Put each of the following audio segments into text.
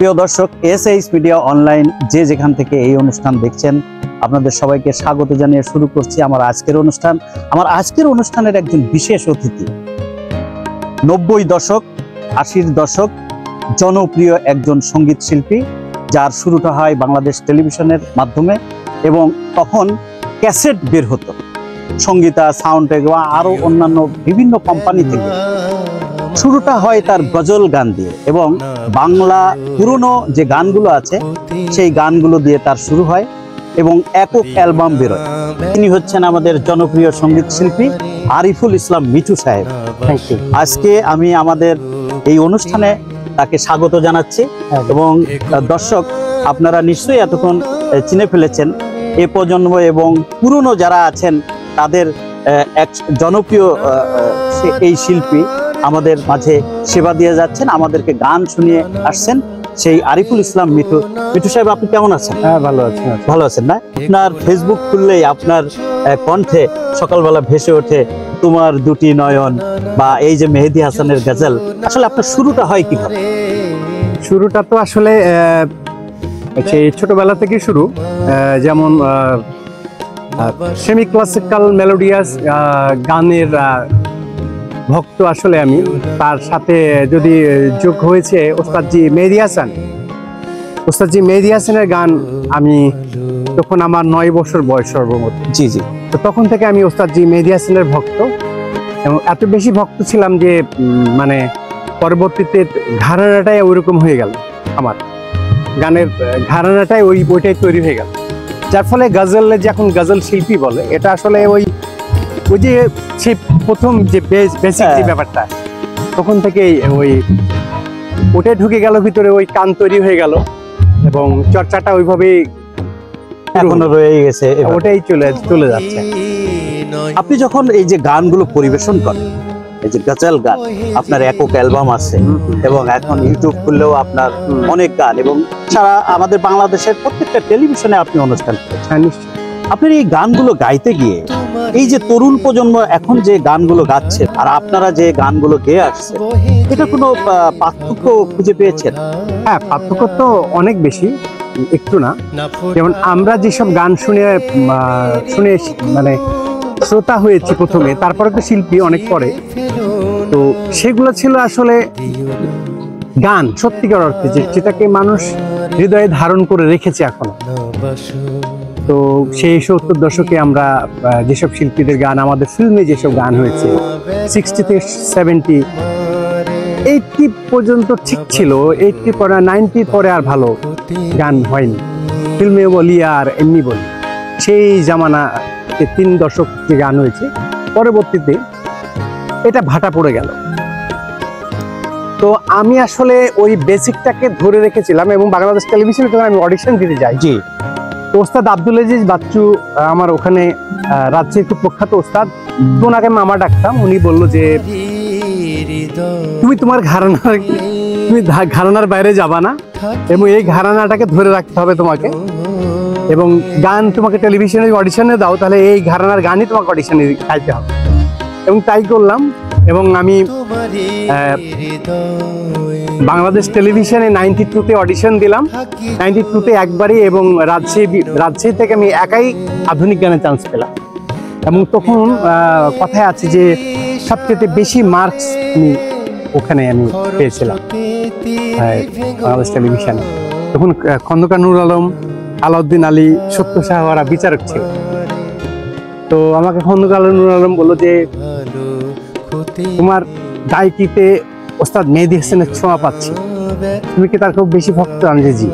প্রিয় দর্শক, SH media online যে যেখান থেকে এই অনুষ্ঠান দেখছেন, আপনাদের সবাইকে স্বাগত জানিয়ে শুরু করছি আমার আজকের অনুষ্ঠান। আমার আজকের অনুষ্ঠানের একজন বিশেষ অতিথি, 90 দশক 80 দশক জনপ্রিয় একজন সঙ্গীত শিল্পী, যার শুরুটা হয় বাংলাদেশ টেলিভিশনের মাধ্যমে এবং তখন ক্যাসেট বের হতো সঙ্গীতা, সাউন্ডটেক বা আরও অন্যান্য বিভিন্ন কোম্পানি থেকে। শুরুটা হয় তার গজল গান দিয়ে এবং বাংলা পুরনো যে গানগুলো আছে সেই গানগুলো দিয়ে তার শুরু হয় এবং একক অ্যালবাম বেরোয়। তিনি হচ্ছেন আমাদের জনপ্রিয় সঙ্গীত শিল্পী আরিফুল ইসলাম মিঠু সাহেব। Thank you. আজকে আমি আমাদের এই অনুষ্ঠানে তাকে স্বাগত জানাচ্ছি এবং দর্শক, আপনারা নিশ্চয়ই এতক্ষণ চিনে ফেলেছেন এ প্রজন্ম এবং পুরনো যারা আছেন তাদের এক জনপ্রিয় এই শিল্পী আমাদের মাঝে সেবা দিয়ে যাচ্ছেন, আমাদেরকে গান শুনিয়ে আসছেন সেই আরিফুল ইসলাম মিঠু। মিঠু সাহেব, আপনি কেমন আছেন? হ্যাঁ, ভালো আছেন। ভালো আছেন না? আপনার ফেসবুক খুললেই আপনার কণ্ঠে সকালবেলা ভেসে ওঠে তোমার দুটি নয়ন বা এই যে মেহেদী হাসানের গজল। আসলে আপনার শুরুটা হয় কিভাবে? শুরুটা তো আসলে সেই ছোটবেলা থেকে শুরু, যেমন সেমি ক্লাসিক্যাল মেলোডিয়াস গানের ভক্ত আসলে আমি। তার সাথে যদি যোগ হয়েছে ওস্তাদজি মেহেদী হাসান। ওস্তাদজি মেহেদী হাসানের গান আমি তখন আমার 9 বছর বয়স সর্বমোট। জি জি। তো তখন থেকে আমি ওস্তাদজি মেহেদী হাসানের ভক্ত এবং এত বেশি ভক্ত ছিলাম যে মানে পরবর্তীতে ঘরানাটাই ওইরকম হয়ে গেল। আমার গানের ঘরানাটাই ওইটাই তৈরি হয়ে গেল, যার ফলে গজলে যে এখন গজল শিল্পী বলে, এটা আসলে ওই যে সেই প্রথম যে বেসিক যে ব্যাপারটা, তখন থেকেই ওটাই ঢুকে গেল ভিতরে, ওই কান তৈরি হয়ে গেল এবং চর্চাটা ওইভাবেই এখনো রয়ে গেছে, ওটাই চলে যাচ্ছে। আপনি যখন এই যে গানগুলো পরিবেশন করেন, এই যে গজল গান, আপনার একক অ্যালবাম আছে এবং এখন ইউটিউব খুললেও আপনার অনেক গান এবং সারা আমাদের বাংলাদেশের প্রত্যেকটা টেলিভিশনে আপনি অনুষ্ঠান করেছেন। নিশ্চয়ই। আপনার এই গানগুলো গাইতে গিয়ে এই যে তরুণ প্রজন্ম এখন যে গানগুলো গাচ্ছে আর আপনারা যে গানগুলো গেয়ে আসছে, এটা কোনো পার্থক্য খুঁজে পেয়েছেন? হ্যাঁ, পার্থক্য তো অনেক বেশি, একটু না। যেমন আমরা যেসব গান শুনে মানে শ্রোতা হয়েছি প্রথমে, তারপরে তো শিল্পী অনেক পরে, তো সেগুলো ছিল আসলে গান সত্যিকার অর্থে, যেটাকে মানুষ হৃদয়ে ধারণ করে রেখেছে এখনো। তো সেই 70 দশকে আমরা যেসব শিল্পীদের গান, আমাদের ফিল্মে যেসব গান হয়েছে 60 থেকে 70, 80 পর্যন্ত ঠিক ছিল। 80 পরে 90 পরে আর ভালো গান হয়নি, ফিল্মে বলি আর এমনি বলি। সেই জামানা 3 দশক যে গান হয়েছে, পরবর্তীতে এটা ভাটা পড়ে গেল। তো আমি আসলে ওই বেসিকটাকে ধরে রেখেছিলাম এবং বাংলাদেশ টেলিভিশনে যখন আমি অডিশন দিতে যাই, জি, ওস্তাদ আব্দুল আজিজ বাচ্চু আমার ওখানে রাজ্যের খুব প্রখ্যাত ওস্তাদ, ওনাকে মামা ডাকতাম। উনি বলল যে তুমি ঘরানার বাইরে যাবা না এবং এই ঘরানাটাকে ধরে রাখতে হবে তোমাকে, এবং গান তোমাকে টেলিভিশনে অডিশনে দাও, তাহলে এই ঘরানার গানই তোমাকে অডিশনে গাইতে হবে। এবং তাই করলাম এবং আমি বাংলাদেশ টেলিভিশনে 92-তে অডিশন দিলাম। 92-তে একবারই, এবং রাজশাহী থেকে আমি একাই আধুনিক গানে চান্স পেলাম। এবং তখন কথায় আছে যে সবচেয়ে বেশি মার্কস ওখানে আমি পেয়েছিলাম বাংলাদেশ টেলিভিশনে। তখন খন্দকার নুর আলম, আলাউদ্দিন আলী, সত্য সাহারা বিচারক ছিল। তো আমাকে খন্দকার নুর আলম বললো যে তোমার গায়কিতে ওস্তাদ মেহেদী হাসানের ছোঁয়া পাচ্ছি, তুমি কি তার খুব বেশি ভক্ত? আমি যে জি।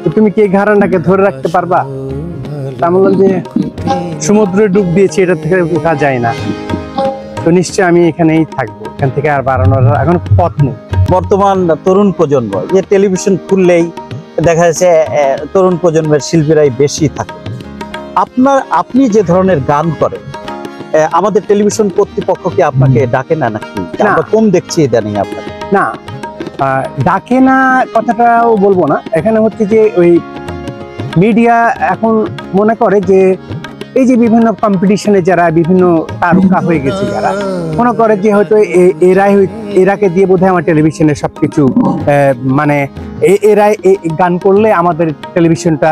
তো তুমি কি এই ঘরানাটাকে ধরে রাখতে পারবা? তা বললাম যে সমুদ্রে ডুব দিয়েছি, এটা থেকে ওঠা যায় না, তো নিশ্চয় আমি এখানেই থাকবো, এখান থেকে আর বাড়ানোর এখন পথ নেই। বর্তমান তরুণ প্রজন্ম যে টেলিভিশন খুললেই দেখা যাচ্ছে তরুণ প্রজন্মের শিল্পীরাই বেশি থাকে। আপনি যে ধরনের গান করেন, আমাদের টেলিভিশন কর্তৃপক্ষ কি আপনাকে ডাকে না নাকি? আমরা কম দেখছি ইদানিং আপনাকে। না, ডাকে না কথাটাও বলবো না। এখানে হচ্ছে যে ওই মিডিয়া এখন মনে করে যে এই যে বিভিন্ন কম্পিটিশনে যারা বিভিন্ন তারকা হয়ে গেছে, যারা মনে করে যে হয়তো এরাকে দিয়ে বোধহয় আমার টেলিভিশনে সবকিছু মানে এরাই গান করলে আমাদের টেলিভিশনটা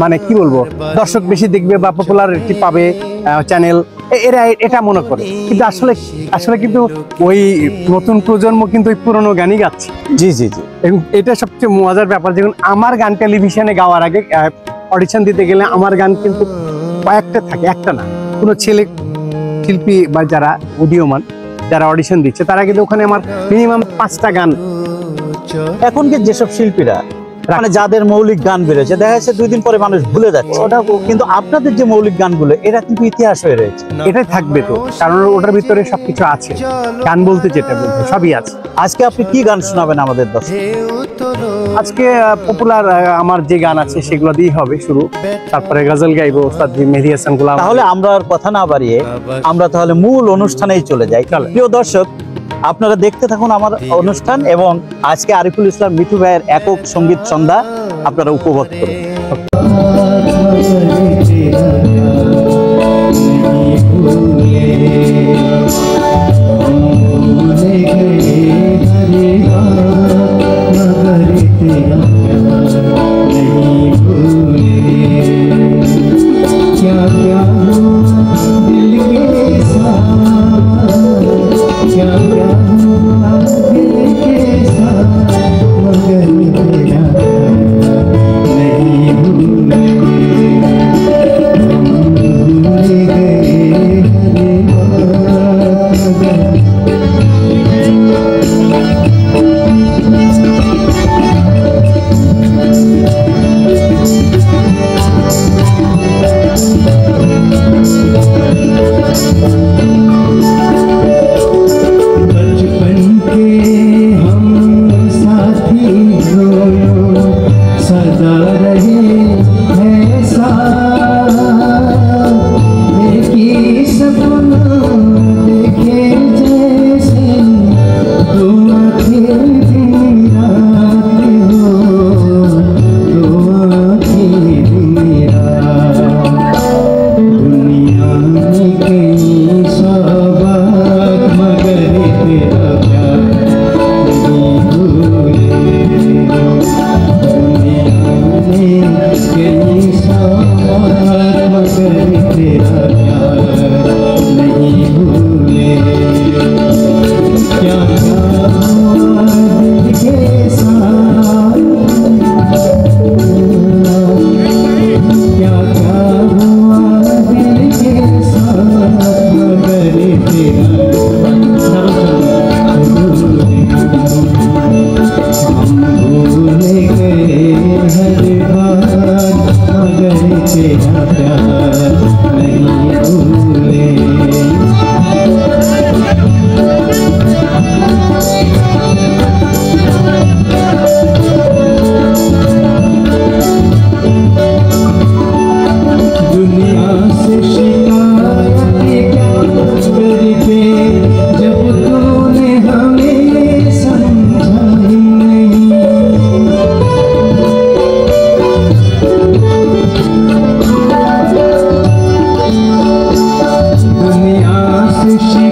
মানে কি বলবো, দর্শক বেশি দেখবে বা পপুলারিটি পাবে চ্যানেল, এরা এটা মনে করে। কিন্তু আসলে কিন্তু ওই নতুন প্রজন্ম কিন্তু ওই পুরোনো গানই গাচ্ছে। জি জি জি। এবং এটা সবচেয়ে মজার ব্যাপার, যেমন আমার গান টেলিভিশনে গাওয়ার আগে অডিশন দিতে গেলে আমার গান কিন্তু কয়েকটা থাকে, একটা না। কোনো ছেলে শিল্পী বা যারা উদীয়মান যারা অডিশন দিচ্ছে তারা কিন্তু ওখানে আমার মিনিমাম 5টা গান। এখনকার যেসব শিল্পীরা মানে যাদের মৌলিক গান বেরোচ্ছে, দেখা যাচ্ছে 2 দিন পরে মানুষ ভুলে যাচ্ছে ওটা, কিন্তু আপনাদের যে মৌলিক গানগুলো এটা কিন্তু ইতিহাস হয়ে রয়েছে। এটাই থাকবে তো, কারণ ওটার ভিতরে সবকিছু আছে, গান বলতে যেটা বলতে সবই আছে। আজকে আপনি কি গান শোনাবেন আমাদের দর্শক? আজকে পপুলার আমার যে গান আছে সেগুলো দিয়েই হবে শুরু, তারপরে গজল গাইবো ওস্তাদ মেহেদী হাসান গোলাম। তাহলে আমরা আর কথা না বাড়িয়ে আমরা তাহলে মূল অনুষ্ঠানেই চলে যাই। প্রিয় দর্শক, আপনারা দেখতে থাকুন আমার অনুষ্ঠান, এবং আজকে আরিফুল ইসলাম মিঠু ভাইয়ের একক সঙ্গীত সন্ধ্যা আপনারা উপভোগ করুন। दुनिया से